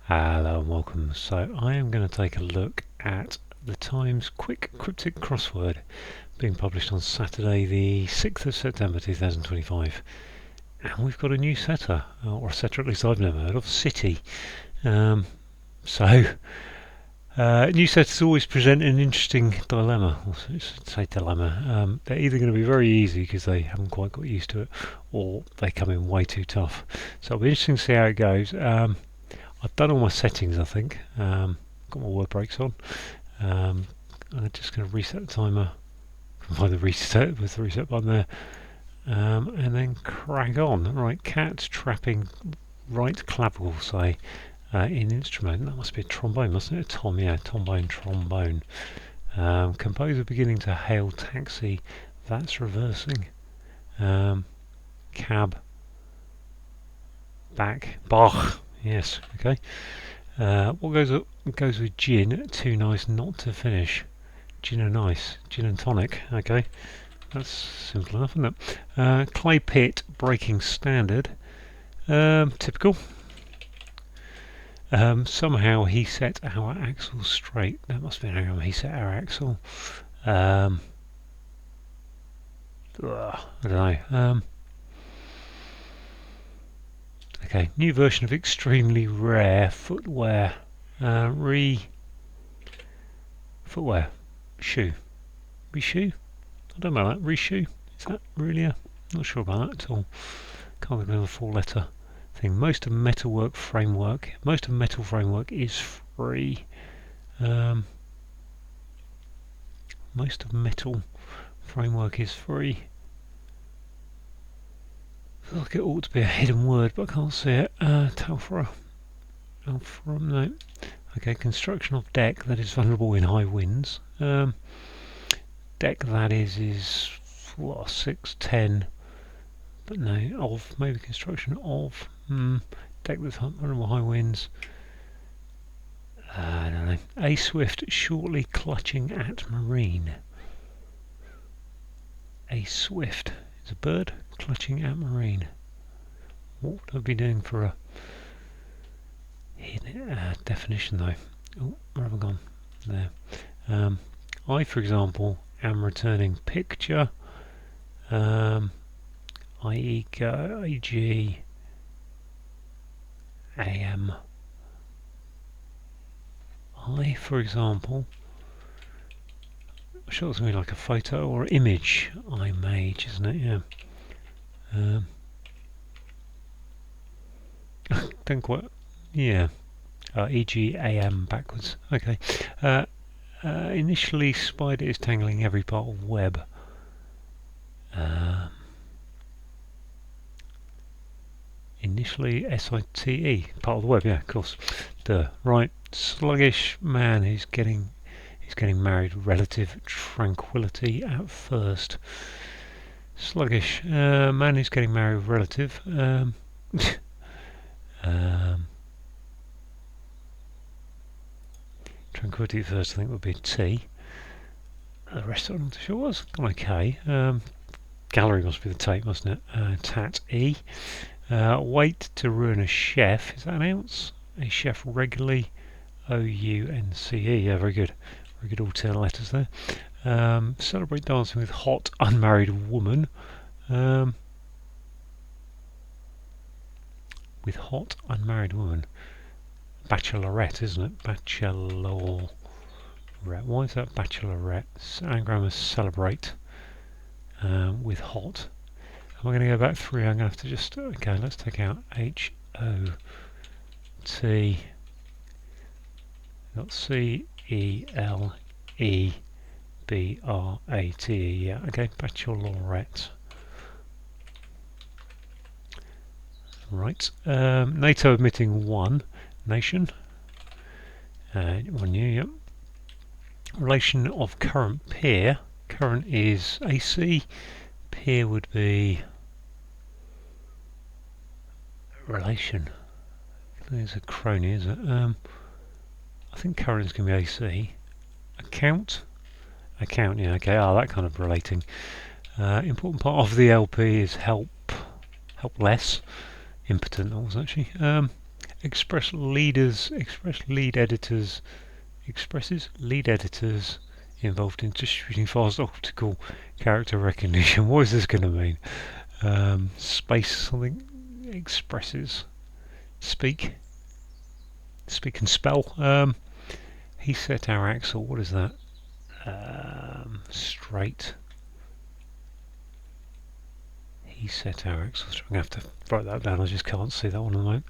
Hello and welcome. So I am going to take a look at the Times Quick Cryptic Crossword being published on Saturday the 6th of September 2025. And we've got a new setter, or a setter at least I've never heard of, City. New setters always present an interesting dilemma, or say dilemma. They're either going to be very easy because they haven't quite got used to it, or they come in way too tough. So it'll be interesting to see how it goes. I've done all my settings, I think. Got my word breaks on. I'm just going to reset the timer by the reset with the reset button there, and then crack on. Right, cat trapping right clavicle, say, in instrument. That must be a trombone, mustn't it? Tom, yeah, trombone. Composer beginning to hail taxi. That's reversing. Cab. Back. Bach. Yes, okay. What goes with gin? Too nice not to finish. Gin and ice. Gin and tonic. Okay. That's simple enough, isn't it? Clay pit breaking standard. Typical. Somehow he set our axle straight. That must be an anagram. He set our axle. I don't know. Okay, new version of extremely rare footwear. Footwear. Shoe. Reshoe? I don't know that. Reshoe? Is that really a... Not sure about that at all. Can't think of a four letter thing. Most of metal framework is free. Most of metal framework is free. I feel like it ought to be a hidden word, but I can't see it. Talfra. No. Okay, construction of deck that is vulnerable in high winds. Deck that is what, 610. But no, of, maybe construction of. Deck that's vulnerable high winds. I don't know. A swift shortly clutching at marine. A swift is a bird clutching at marine. What would I be doing for a definition though? Oh, where have I gone? There. I, for example, am returning picture. I.e. go AG AM. I, for example, I'm sure it's going to be like a photo or image I made, isn't it? Yeah. Don't quite. Yeah. EGAM backwards. Okay. Initially, spider is tangling every part of web. Initially, SITE part of the web. Yeah, of course. Duh. Right. Sluggish man who's getting married. Relative tranquility at first. Sluggish man who's getting married. Relative. Tranquility at first, I think, would be T. The rest I'm not sure was. Gone okay. Gallery must be the tape, mustn't it? Tat E. Wait to ruin a chef. Is that an ounce? A chef regularly. OUNCE. Yeah, very good. Very good all 10 letters there. Celebrate dancing with hot unmarried woman. With hot unmarried woman. Bachelorette, isn't it? Bachelorette. Why is that bachelorette? Anagram is celebrate with hot. Am I going to go back through? I'm going to have to just... Okay, let's take out H-O-T... C-E-L-E-B-R-A-T-E. Yeah, okay, bachelorette. Right. NATO admitting one nation. One new, yep. Relation of current peer. Current is AC. Peer would be relation. There's a crony, is it? I think current is going to be AC. Account, yeah, okay. That kind of relating. Important part of the LP is helpless. Impotent, that was actually. express leaders, express lead editors, expresses lead editors involved in distributing fast optical character recognition. What is this going to mean? Space something expresses speak and spell. He set our axle. What is that? Straight. He set our axle. I'm going to have to write that down. I just can't see that one at the moment.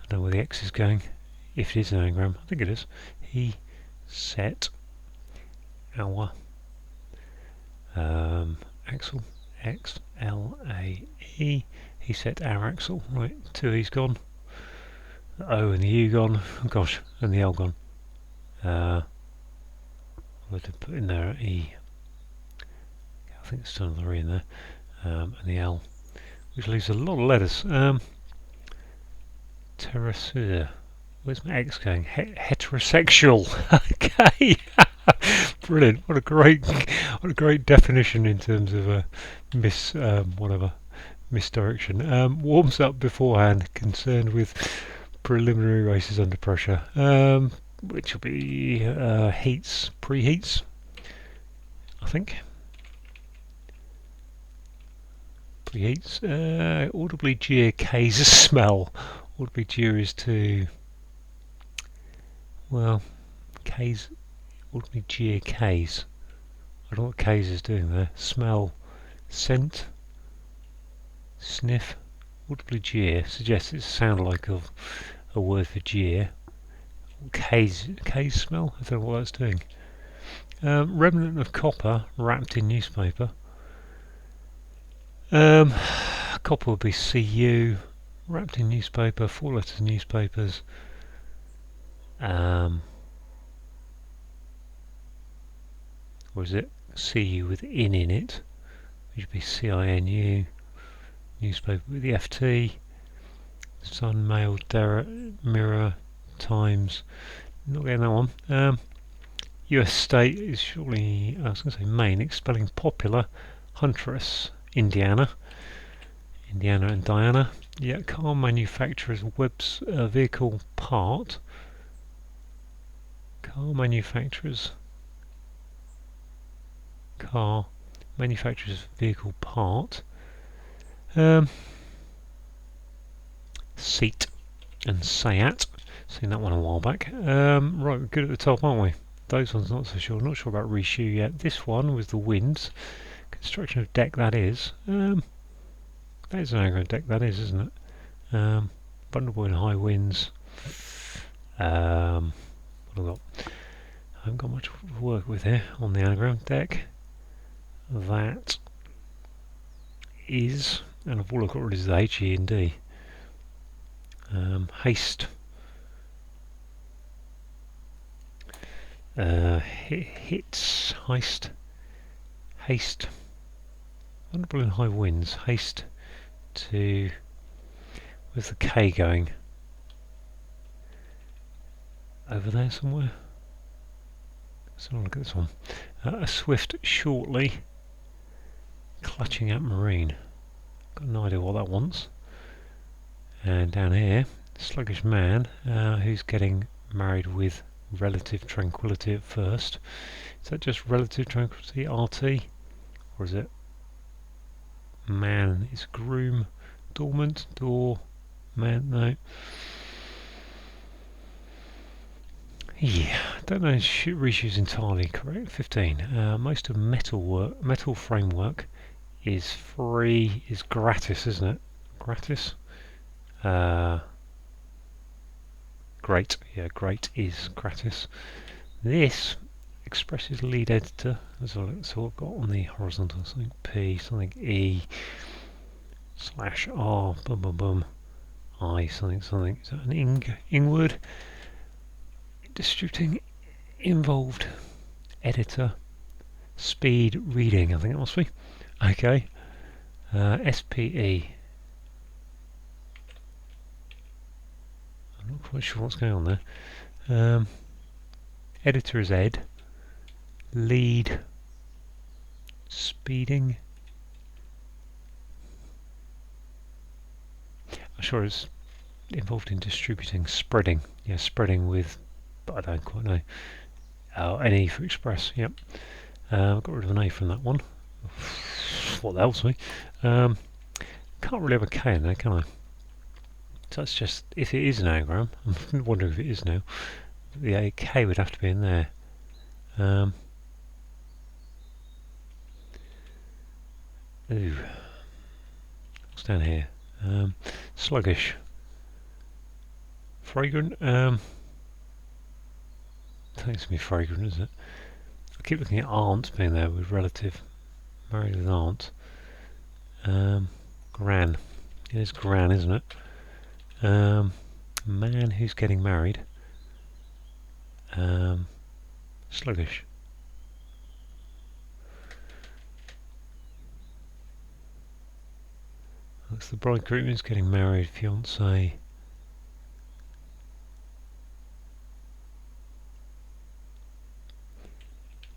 I don't know where the X is going. If it is an anagram, I think it is. He set our axle. X-L-A-E. He set our axle. Right, two E's gone. The O and the U gone. Oh gosh, and the L gone. I'll have to put in there E. I think there's another E in there. And the L, which leaves a lot of letters. Terracea. Where's my X going? Heterosexual. Okay. Brilliant. What a great definition in terms of misdirection. Warms up beforehand, concerned with preliminary races under pressure, which will be preheats, I think. Preheats. Audibly jeer K's smell. Audibly jeer is to, well, K's, audibly jeer K's. I don't know what K's is doing there. Smell, scent, sniff. Audibly jeer suggests it sounds like a word for jeer. K's smell? I don't know what that's doing. Remnant of copper wrapped in newspaper. Copper would be CU, wrapped in newspaper, 4 letters newspapers. Or is it CU with in it, which would be CINU, newspaper with the FT, Sun, Mail, Mirror, Times. Not getting that one. US state is surely, I was going to say Maine, spelling popular, Huntress, Indiana and Diana. Yeah, car manufacturer's webs vehicle part. Car manufacturer's vehicle part. Seat and Sayat. Seen that one a while back. Right, we're good at the top, aren't we? Those ones not so sure. Not sure about reshoe yet. This one was the winds. Construction of deck, that is. That is an anagram deck, that is, isn't it? Vulnerable in high winds. What have I got? I haven't got much to work with here on the anagram deck. That is, and all I've got really is the H, E and D. Haste. Hits. Heist. Haste. Vulnerable in high winds. Haste to, where's the K going? Over there somewhere. So look at this one. A swift shortly clutching at marine. Got no idea what that wants. And down here, sluggish man who's getting married with relative tranquility at first. Is that just relative tranquility, RT? Or is it man is groom, dormant, door, man, no. Yeah, I don't know, reshoe's entirely correct. 15. Most of metal framework is free, is gratis, isn't it? Gratis. Great, yeah, great is gratis. This expresses lead editor. So I've got on the horizontal something P, something E, /R, boom boom boom, I, something. Is that an ing word? Distributing involved editor speed reading, I think it must be. Okay. SPE. I'm not quite sure what's going on there. Editor is ed. Lead speeding. I'm sure it's involved in distributing, spreading. Yeah, spreading with, but I don't quite know. Oh, an E for express, yep. Got rid of an A from that one. What the hell's me? Can't really have a K in there, can I? So that's just, if it is an anagram, I'm wondering if it is now, the K would have to be in there. Ooh. What's down here? Sluggish. Fragrant? I think it's going to be fragrant, isn't it? I keep looking at aunt being there with relative. Married with aunt. Gran. It is gran, isn't it? Man who's getting married. Sluggish. That's the bridegroom who's getting married, fiancé.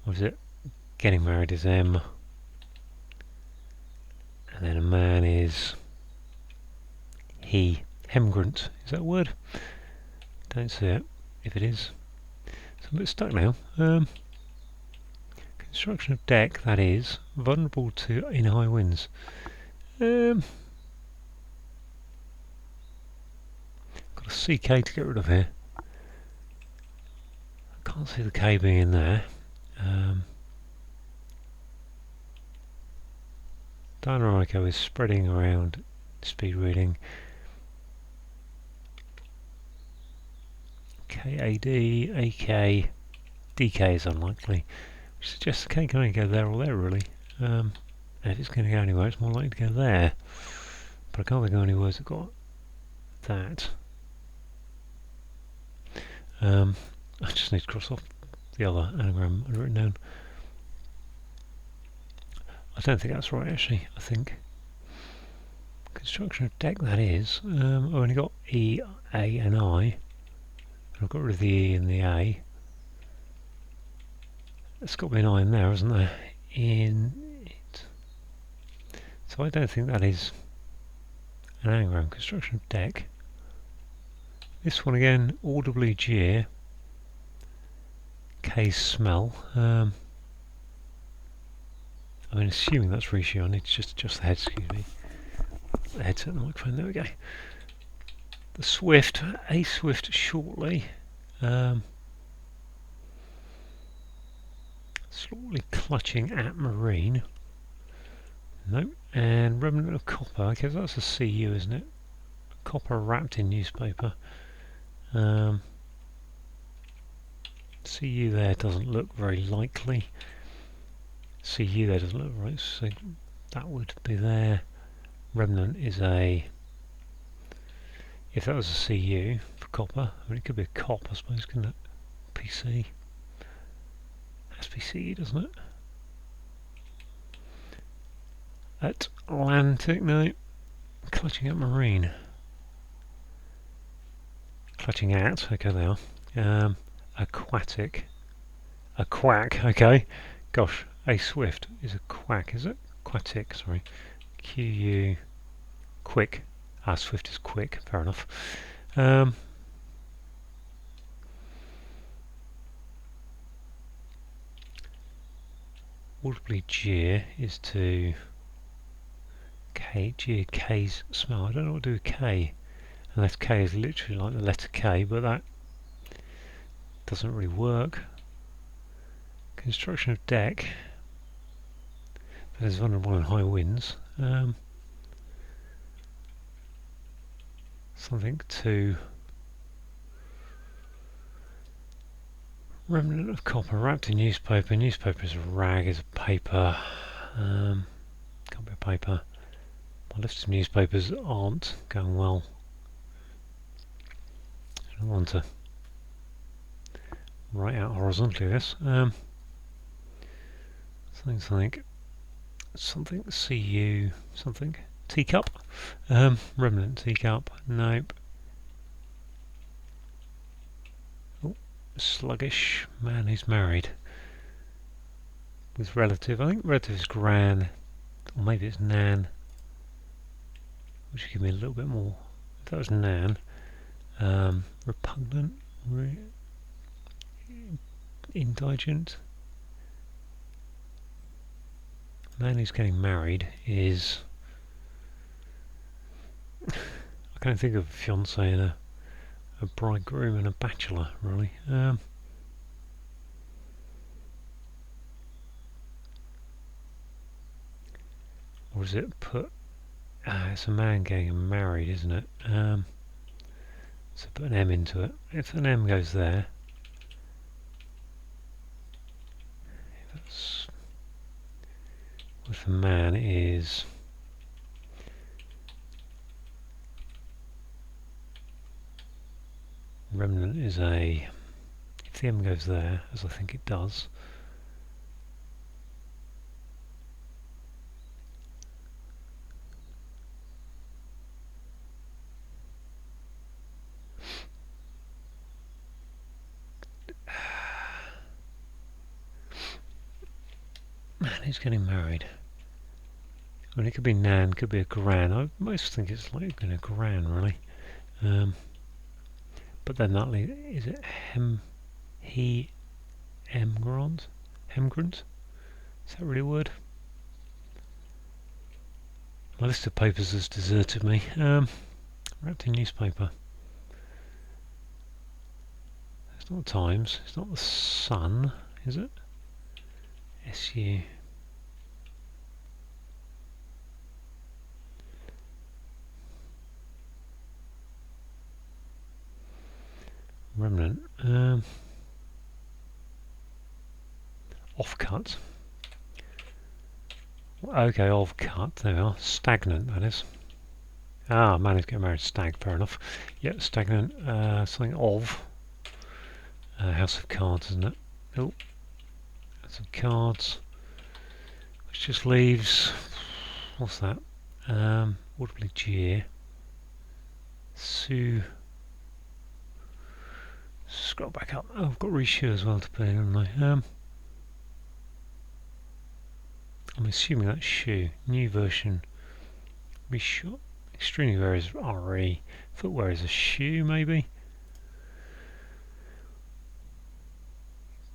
What is it? Getting married is M. And then a man is he. Hemgrant. Is that a word? Don't see it. If it is. So I'm a bit stuck now. Construction of deck, that is. Vulnerable to in high winds. Got a CK to get rid of here. I can't see the K being in there. Dynamico is spreading around speed reading. KAD, AK, DK is unlikely, which suggests the K can only go there or there really. And if it's going to go anywhere, it's more likely to go there. But I can't think of any words that got that. I just need to cross off the other anagram I'd written down. I don't think that's right actually, I think. Construction of deck, that is. I've only got E, A and I. I've got rid of the E and the A. There's got to be an I in there, isn't there? In it. So I don't think that is an anagram. Construction of deck. This one again, audibly jeer. K smell. I mean, assuming that's ratio, I need to just adjust the head, excuse me. The headset and the microphone, there we go. The swift, a swift shortly. Slowly clutching at marine. No. And remnant of copper, I guess that's a CU, isn't it? Copper wrapped in newspaper. CU there doesn't look very likely. CU there doesn't look right, so that would be there. Remnant is a, if that was a CU for copper, I mean it could be a cop I suppose, couldn't it? PC. Has to be CU, doesn't it? Atlantic, no. Clutching at marine. Clutching at, okay they are. Aquatic. A quack, okay. Gosh, a swift is a quack, is it? Aquatic, sorry. QU, quick. Ah, swift is quick, fair enough. Audibly jeer is to K, jeer, K's smell. I don't know what to do with K, unless K is literally like the letter K, but that doesn't really work. Construction of deck. That is vulnerable in high winds. Something to remnant of copper wrapped in newspaper. Newspaper is a rag, is a paper. Can't be a paper. My list of newspapers aren't going well. I don't want to write out horizontally this. Something CU, something. Teacup. Remnant teacup. Nope. Oh, sluggish. Man who's married. With relative. I think relative is gran. Or maybe it's nan. Which would give me a little bit more. If that was nan. Repugnant, indigent. Man who's getting married is... I can't think of a fiancé and a bridegroom and a bachelor, really. Or is it put... it's a man getting married, isn't it? So put an M into it. If an M goes there, that's with the man is remnant is a, if the M goes there, as I think it does, man who's getting married. I mean, it could be nan, could be a gran. I most think it's like a gran, really. But then that is it hemgrant? Hemgrant? Is that really a word? My list of papers has deserted me. Wrapped in newspaper. It's not the Times. It's not the Sun, is it? SU. Remnant. Offcut. Okay, offcut. There we are. Stagnant, that is. Ah, man who's getting married. Stag, fair enough. Yep, stagnant. Something of. House of Cards, isn't it? Oh. House of Cards. Which just leaves... What's that? Audibly jeer. Sue. Scroll back up. Oh, I've got reshoe as well to put in, haven't I? I'm assuming that's shoe. New version. Reshoe. Extremely rare is RE. Footwear is a shoe, maybe.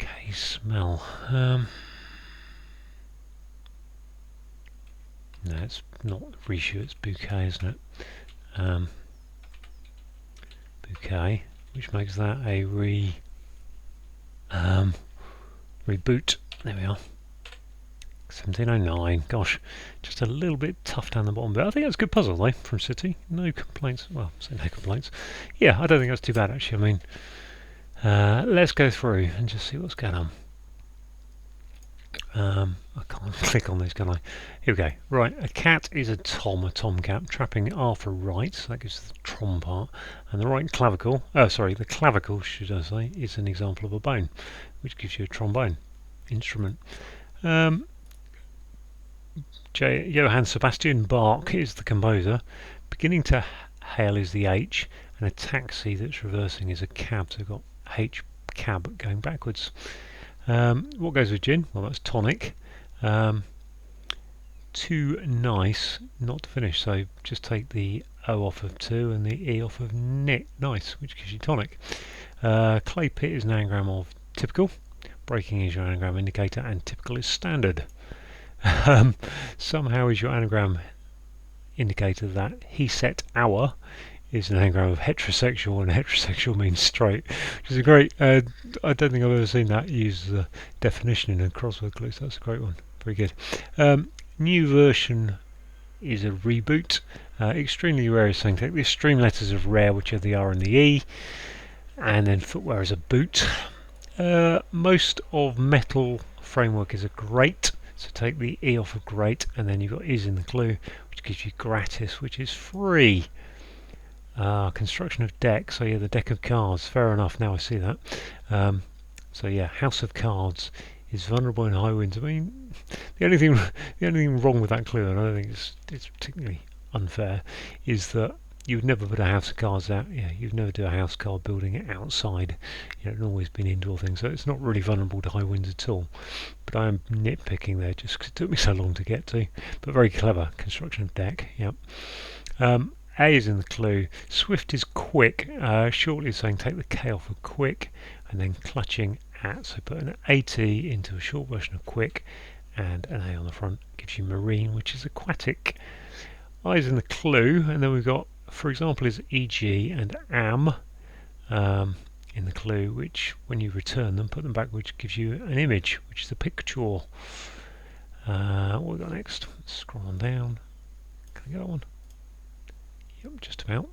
Okay, smell. No, it's not reshoe, it's bouquet, isn't it? Bouquet, which makes that a reboot. There we are. 1709. Gosh, just a little bit tough down the bottom bit. I think that's a good puzzle though from City. No complaints. Well, say no complaints. Yeah, I don't think that's too bad actually. I mean, let's go through and just see what's going on. I can't click on this, can I? Here we go. Right, a cat is a tomcat, trapping Arthur right, so that gives the trom part, and the right clavicle, the clavicle, should I say, is an example of a bone, which gives you a trombone instrument. Johann Sebastian Bach is the composer. Beginning to hail is the H, and a taxi that's reversing is a cab, so we've got H cab going backwards. What goes with gin? Well, that's tonic. Too nice not to finish, so just take the O off of two and the E off of nice, which gives you tonic. Clay pit is an anagram of typical. Breaking is your anagram indicator, and typical is standard. Somehow is your anagram indicator that he set our is an anagram of heterosexual, and heterosexual means straight, which is a great, I don't think I've ever seen that used as a definition in a crossword clue, so that's a great one. Very good. New version is a reboot. Extremely rare is saying take the extreme letters of rare, which are the R and the E, and then footwear is a boot. Most of metal framework is a grate, so take the E off of grate, and then you've got is in the clue, which gives you gratis, which is free. Construction of deck, so yeah, the deck of cards, fair enough, now I see that. So yeah, House of Cards is vulnerable in high winds. I mean, the only thing wrong with that clue, and I don't think it's particularly unfair, is that you would never put a house of cards out. Yeah, you'd never do a house card building it outside. You know, it's always been indoor thing, so it's not really vulnerable to high winds at all. But I am nitpicking there just because it took me so long to get to. But very clever construction of deck. Yep. A is in the clue. Swift is quick. Shortly is saying take the K off of quick, and then clutching at. So put an AT into a short version of quick, and an A on the front gives you marine, which is aquatic. I is in the clue, and then we've got, for example, is EG and am in the clue, which when you return them, put them back, which gives you an image, which is a picture. What we got next? Scroll on down. Can I get that one? Yep, just about.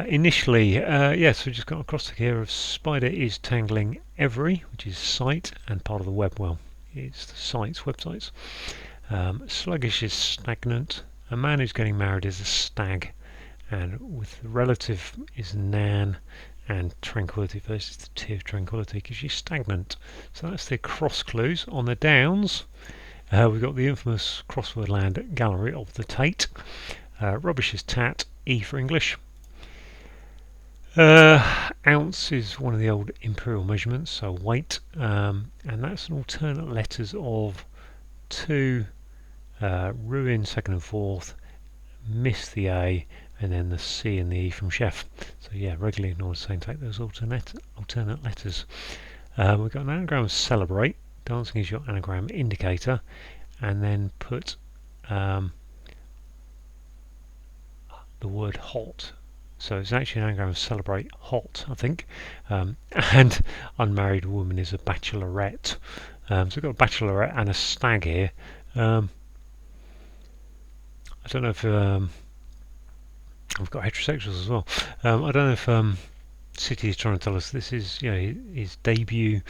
Initially, yes, we just got across the here of spider is tangling every, which is site and part of the web. Well, it's the sites, websites. Sluggish is stagnant. A man who's getting married is a stag, and with the relative is nan, and tranquility versus the T of tranquility gives you stagnant. So that's the cross clues. On the downs, we've got the infamous crossword land gallery of the Tate. Rubbish is tat, E for English. Ounce is one of the old imperial measurements, so weight, and that's an alternate letters of 2, ruin second and fourth, miss the A, and then the C and the E from chef. So yeah, regularly ignored saying take those alternate letters. We've got an anagram of celebrate. Dancing is your anagram indicator, and then put the word hot. So it's actually an anagram of celebrate hot, I think. And unmarried woman is a bachelorette. So we've got a bachelorette and a stag here. I don't know if I've got heterosexuals as well. I don't know if City is trying to tell us this is his debut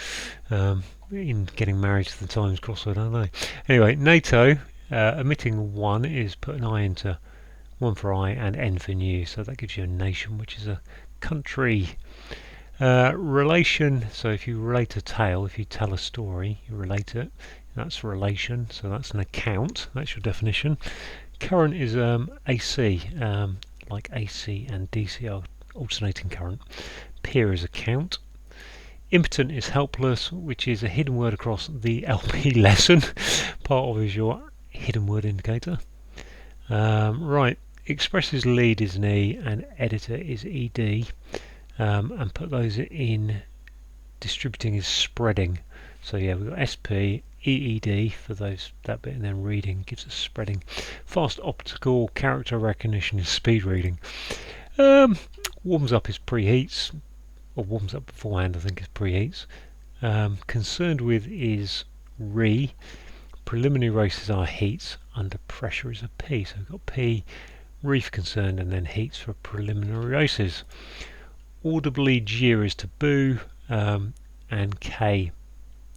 in getting married to the Times crossword. I don't know. Anyway, NATO omitting one is put an I into one for I and N for new, so that gives you a nation, which is a country. Relation, so if you relate a tale, if you tell a story, you relate it. That's relation, so that's an account. That's your definition. Current is AC, like AC and DC are alternating current. Peer is account. Impotent is helpless, which is a hidden word across the LP lesson. Part of is your hidden word indicator. Right, expresses lead is an E and editor is ED, and put those in. Distributing is spreading, so yeah, we've got SP, EED for that bit, and then reading gives us spreading. Fast optical character recognition is speed reading. Warms up is preheats, or warms up beforehand I think is preheats. Concerned with is re. Preliminary races are heats. Under pressure is a P, so we've got P, reef concerned, and then heats for preliminary races. Audibly jeer is to boo, and K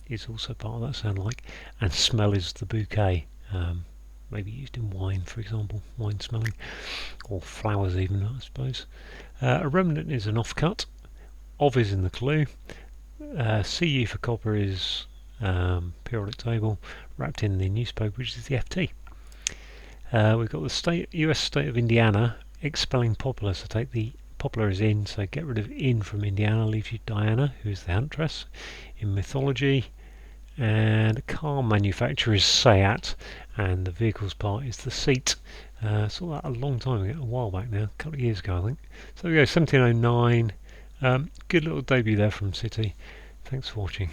is also part of that sound like, and smell is the bouquet, maybe used in wine, for example, wine smelling, or flowers even, I suppose. A remnant is an offcut. Of is in the clue. CU for copper is periodic table, wrapped in the newspaper, which is the FT. We've got the US state of Indiana expelling Popular, so take the Popular is in, so get rid of in from Indiana, leaves you Diana, who is the huntress in mythology. And car manufacturer is Seat, and the vehicles part is the seat. Saw that a long time ago, a while back now, a couple of years ago I think. So there we go, 1709. Good little debut there from City. Thanks for watching.